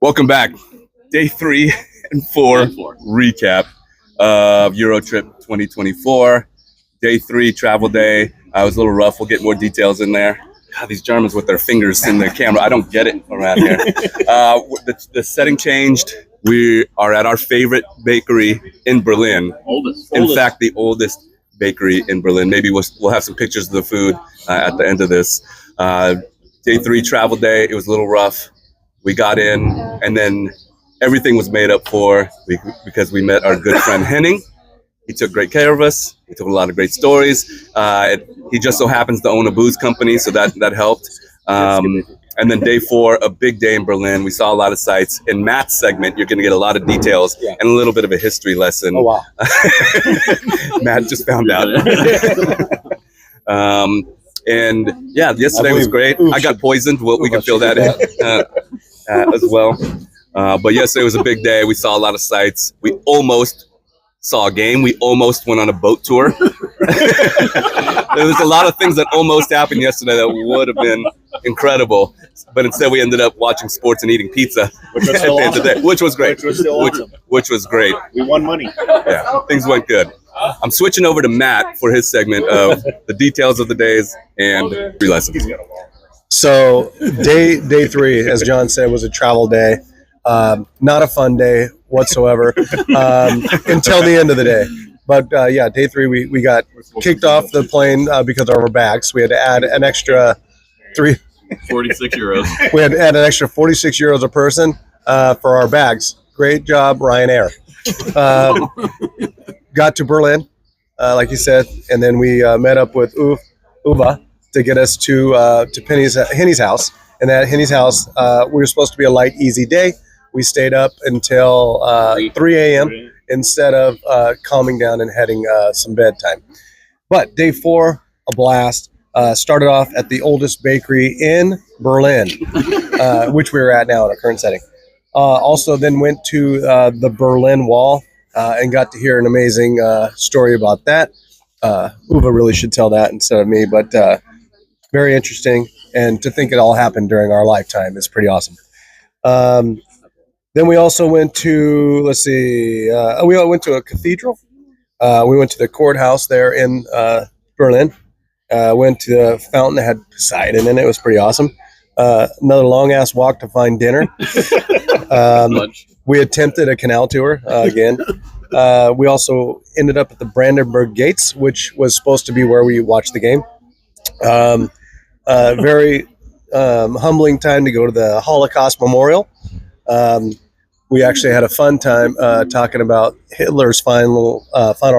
Welcome back. Day 3 and 4 recap of Eurotrip 2024. Day 3 travel day. It was a little rough. We'll get more details in there. God, these Germans with their fingers in the camera. I don't get it around here. The setting changed. We are at our favorite bakery in Berlin. In fact, the oldest bakery in Berlin. Maybe we'll have some pictures of the food at the end of this. Day 3 travel day. It was a little rough. We got in, and then everything was made up for because we met our good friend Henning. He took great care of us. He told a lot of great stories. He just so happens to own a booze company, so that helped. And then day 4, a big day in Berlin. We saw a lot of sights. In Matt's segment, you're going to get a lot of details and a little bit of a history lesson. Oh, wow. Matt just found out. And yeah, yesterday was great. I got poisoned. We can fill that in as well. But yesterday was a big day. We saw a lot of sights. We almost saw a game. We almost went on a boat tour. There was a lot of things that almost happened yesterday that would have been incredible. But instead, we ended up watching sports and eating pizza at the end of the day, which was great. Which was great. We won money. Yeah, things went good. I'm switching over to Matt for his segment of the details of the days and free lessons. So day 3, as John said, was a travel day. Not a fun day whatsoever until the end of the day. But yeah, day 3, we got kicked off the plane because of our bags. We had to add an extra 46 euros. We had to add an extra 46 euros a person for our bags. Great job, Ryanair. Got to Berlin, like you said, and then we met up with Uwe to get us to Henny's house. And at Henny's house, we were supposed to be a light, easy day. We stayed up until 3 a.m. instead of calming down and heading some bedtime. But day 4, a blast. Started off at the oldest bakery in Berlin, which we are at now in our current setting. Also then went to the Berlin Wall and got to hear an amazing story about that. Uwe really should tell that instead of me, but very interesting. And to think it all happened during our lifetime is pretty awesome. Then we also went to, we went to a cathedral. We went to the courthouse there in Berlin. Went to the fountain that had Poseidon in it. It was pretty awesome. Another long-ass walk to find dinner. We attempted a canal tour again. We also ended up at the Brandenburg Gates, which was supposed to be where we watched the game. Very humbling time to go to the Holocaust Memorial. We actually had a fun time talking about Hitler's final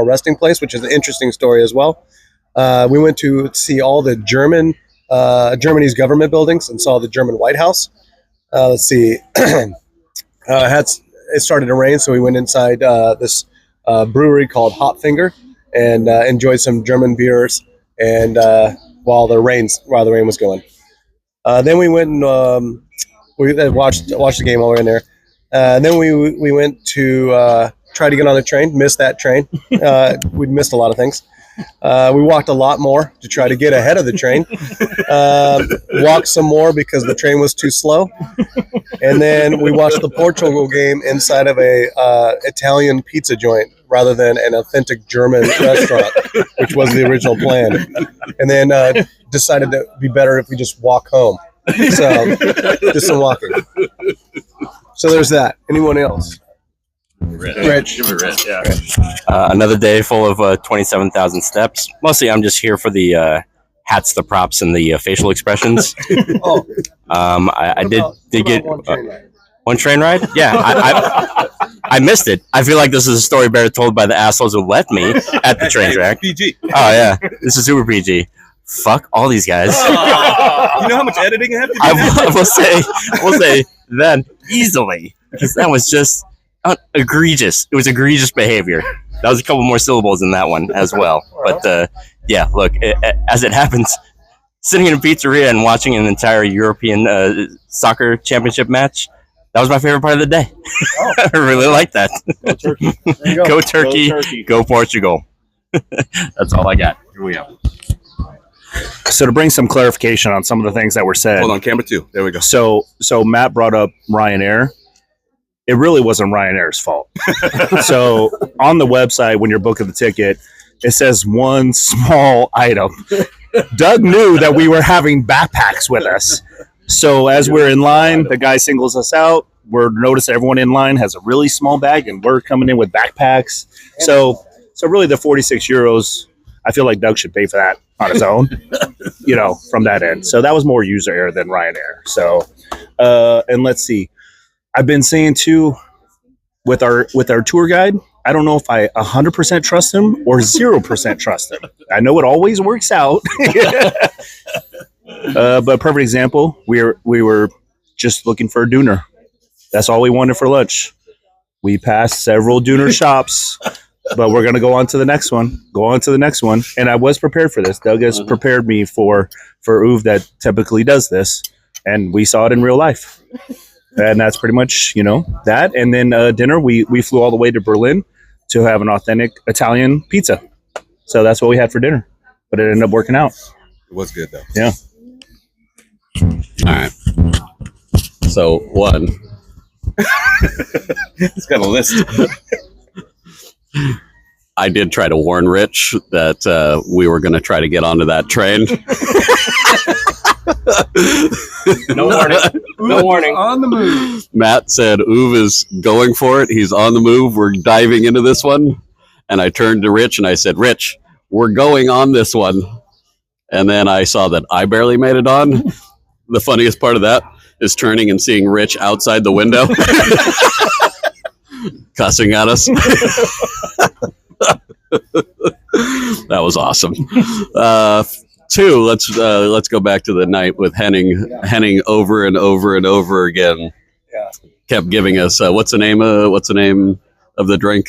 resting place, which is an interesting story as well. We went to see all the Germany's government buildings and saw the German White House. It started to rain, so we went inside this brewery called Hot Finger and enjoyed some German beers. And while the rain was going, then we went and we watched the game while we were in there. Then we went to try to get on the train. Missed that train. We'd missed a lot of things. We walked a lot more to try to get ahead of the train. Walked some more because the train was too slow. And then we watched the Portugal game inside of a Italian pizza joint rather than an authentic German restaurant, which was the original plan. And then decided that it'd be better if we just walk home. So just some walking. So there's that. Anyone else? Rich. Yeah. Another day full of 27,000 steps. Mostly I'm just here for the hats, the props, and the facial expressions. I did get one train ride. Yeah, I missed it. I feel like this is a story better told by the assholes who left me at the train track. PG. Oh, yeah. This is super PG. Fuck all these guys. You know how much editing I have to do? I will say that easily, because that was just egregious. It was egregious behavior. That was a couple more syllables in that one as well. But yeah, look, as it happens, sitting in a pizzeria and watching an entire European soccer championship match, that was my favorite part of the day. Oh. I really like that. Go Turkey. Go Turkey. Go Portugal. That's all I got. Here we go. So to bring some clarification on some of the things that were said. Hold on, camera 2. There we go. So Matt brought up Ryanair. it really wasn't Ryanair's fault. So on the website, when you're booking the ticket, it says one small item. Doug knew that we were having backpacks with us. So as we're in line, the guy singles us out. We're noticing everyone in line has a really small bag, and we're coming in with backpacks. So really the 46 euros, I feel like Doug should pay for that on his own, from that end. So that was more user error than Ryanair. So, and let's see. I've been saying too, with our tour guide, I don't know if I 100% trust him or 0% trust him. I know it always works out. But perfect example, we were just looking for a doner. That's all we wanted for lunch. We passed several doner shops, but we're going to go on to the next one. And I was prepared for this. Doug has prepared me for Uwe that typically does this, and we saw it in real life. And that's pretty much, that. And then dinner, we flew all the way to Berlin to have an authentic Italian pizza. So that's what we had for dinner. But it ended up working out. It was good, though. Yeah. All right. So, one. It's got a list. I did try to warn Rich that we were going to try to get onto that train. No warning. No warning. On the move. Matt said Uwe is going for it. He's on the move. We're diving into this one. And I turned to Rich and I said, Rich, we're going on this one. And then I saw that I barely made it on. The funniest part of that is turning and seeing Rich outside the window cussing at us. That was awesome. Two, let's go back to the night with Henning over and over and over again. Yeah. Kept giving us what's the name of the drink?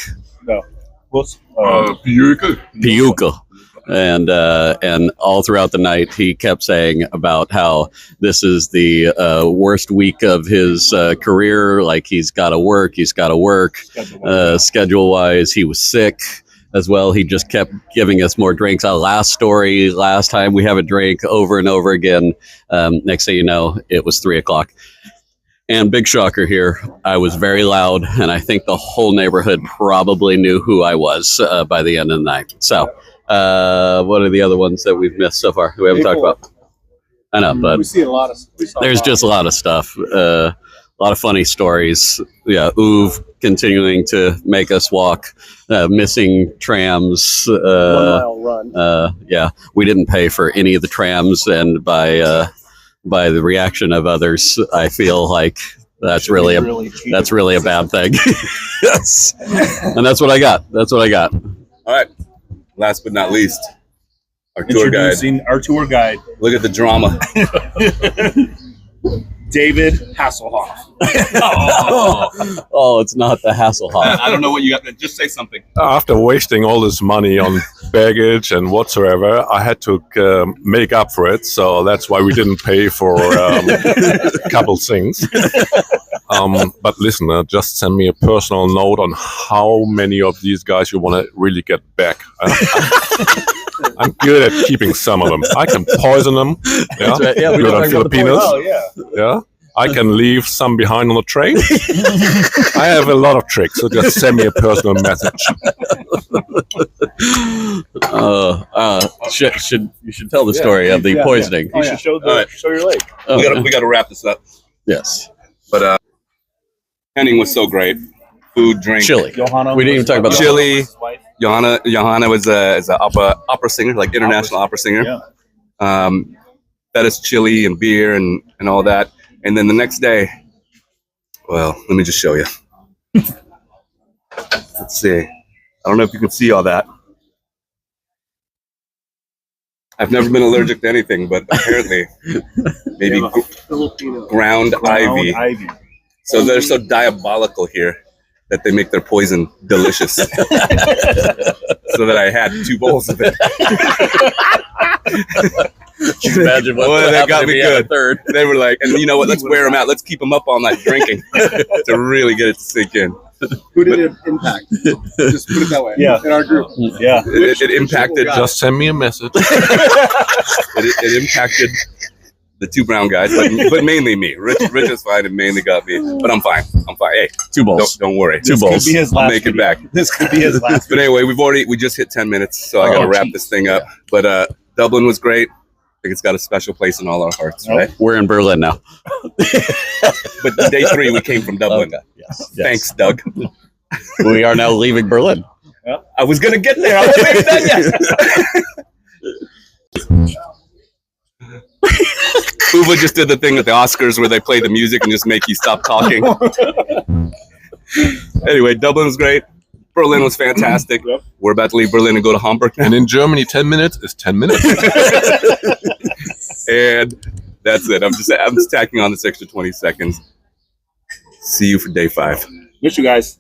Piuca. And all throughout the night, he kept saying about how this is the worst week of his career. Like he's got to work. Schedule-wise, he was sick as well. He just kept giving us more drinks. Last time we have a drink over and over again. Next thing you know, it was 3:00. And big shocker here, I was very loud, and I think the whole neighborhood probably knew who I was by the end of the night. So, what are the other ones that we've missed so far? We haven't talked about. I know, but We see a lot of. there's just a lot of stuff. A lot of funny stories. Yeah, Uwe continuing to make us walk, missing trams. 1 mile run. Yeah, we didn't pay for any of the trams, and by the reaction of others, I feel like that's really a bad thing. Yes, and that's what I got. All right. Last but not least, our tour guide. Introducing our tour guide, Look at the drama. David Hasselhoff. Oh, it's not the Hasselhoff. I don't know what you got. Just say something. After wasting all this money on baggage and whatsoever, I had to make up for it. So that's why we didn't pay for a couple things. But listen, just send me a personal note on how many of these guys you want to really get back. I'm good at keeping some of them. I can poison them. Yeah, Right. Yeah, we good were on talking about the Filipinos. poison. Yeah. I can leave some behind on the train. I have a lot of tricks, so just send me a personal message. You should tell the story of the poisoning. You should show All right. your leg. We got to wrap this up. Yes, But Henning was so great. Food, drink. chili. Johanna, We didn't even talk about the Chili. Johanna was an opera singer, like international opera singer. Yeah. Fed us chili and beer and all that. And then the next day, well, let me just show you. Let's see. I don't know if you can see all that. I've never been allergic to anything, but apparently maybe ground ivy. So they're so diabolical here that they make their poison delicious. So that I had 2 bowls of it. Just imagine what Boy, would that happen got if me he had a good. third. They were like, and you know what? Let's wear them out. Let's keep them up all night drinking to really get it to sink in. Who did it impact? Just put it that way. Yeah. In our group. Yeah. It impacted. Just send me a message. It impacted the two brown guys, but mainly me. Rich is fine and mainly got me, but I'm fine. Hey, 2 bowls. don't worry. This could be his I'll last make it video. back. This could be his last. But anyway, we just hit 10 minutes, so I got to wrap this thing up. But Dublin was great. I think it's got a special place in all our hearts, right? We're in Berlin now. But day 3, we came from Dublin. Okay. Yes. Thanks, Doug. We are now leaving Berlin. I was gonna get there. I wasn't even done yet. Uwe just did the thing at the Oscars where they play the music and just make you stop talking. Anyway, Dublin was great. Berlin was fantastic. We're about to leave Berlin and go to Hamburg now. And in Germany, 10 minutes is 10 minutes. And that's it. I'm just tacking on this extra 20 seconds. See you for day 5. Miss you guys.